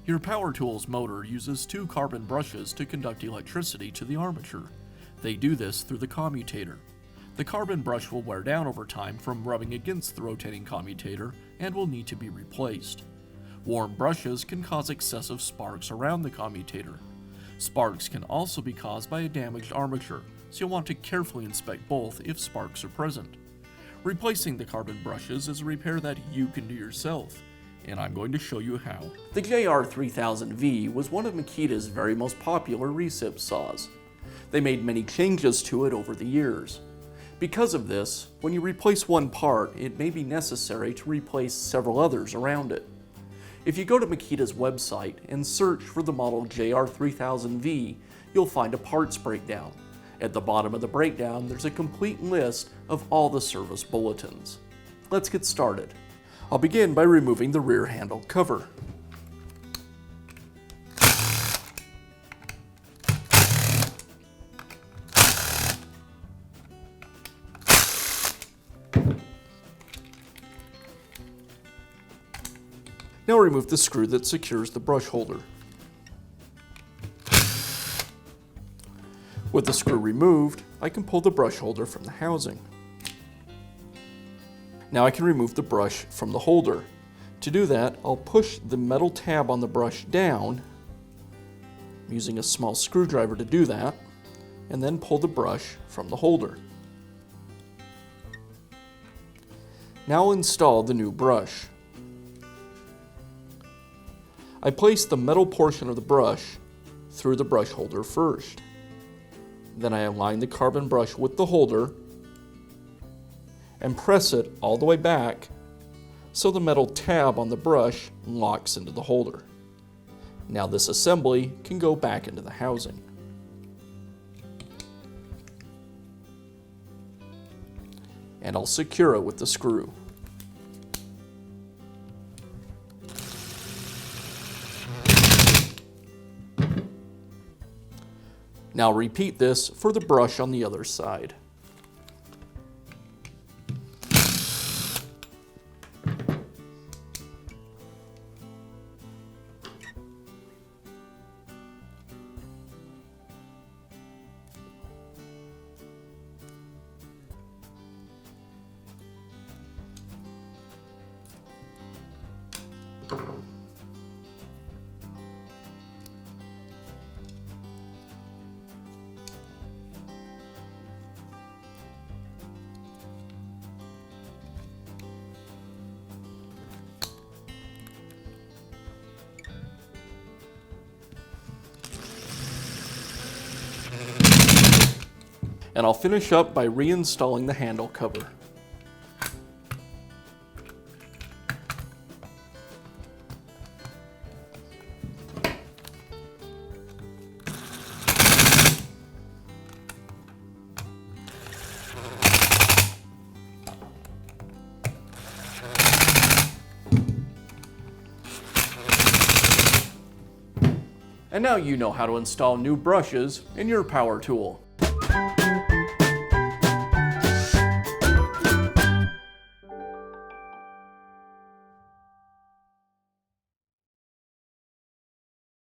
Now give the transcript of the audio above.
Your power tool's motor uses two carbon brushes to conduct electricity to the armature. They do this through the commutator. The carbon brush will wear down over time from rubbing against the rotating commutator and will need to be replaced. Warm brushes can cause excessive sparks around the commutator. Sparks can also be caused by a damaged armature, so you'll want to carefully inspect both if sparks are present. Replacing the carbon brushes is a repair that you can do yourself, and I'm going to show you how. The JR3000V was one of Makita's very most popular recip saws. They made many changes to it over the years. Because of this, when you replace one part, it may be necessary to replace several others around it. If you go to Makita's website and search for the model JR3000V, you'll find a parts breakdown. At the bottom of the breakdown, there's a complete list of all the service bulletins. Let's get started. I'll begin by removing the rear handle cover. Now remove the screw that secures the brush holder. With the screw removed, I can pull the brush holder from the housing. Now I can remove the brush from the holder. To do that, I'll push the metal tab on the brush down, using a small screwdriver to do that, and then pull the brush from the holder. Now I'll install the new brush. I place the metal portion of the brush through the brush holder first. Then I align the carbon brush with the holder and press it all the way back so the metal tab on the brush locks into the holder. Now this assembly can go back into the housing. And I'll secure it with the screw. Now repeat this for the brush on the other side. And I'll finish up by reinstalling the handle cover. And now you know how to install new brushes in your power tool.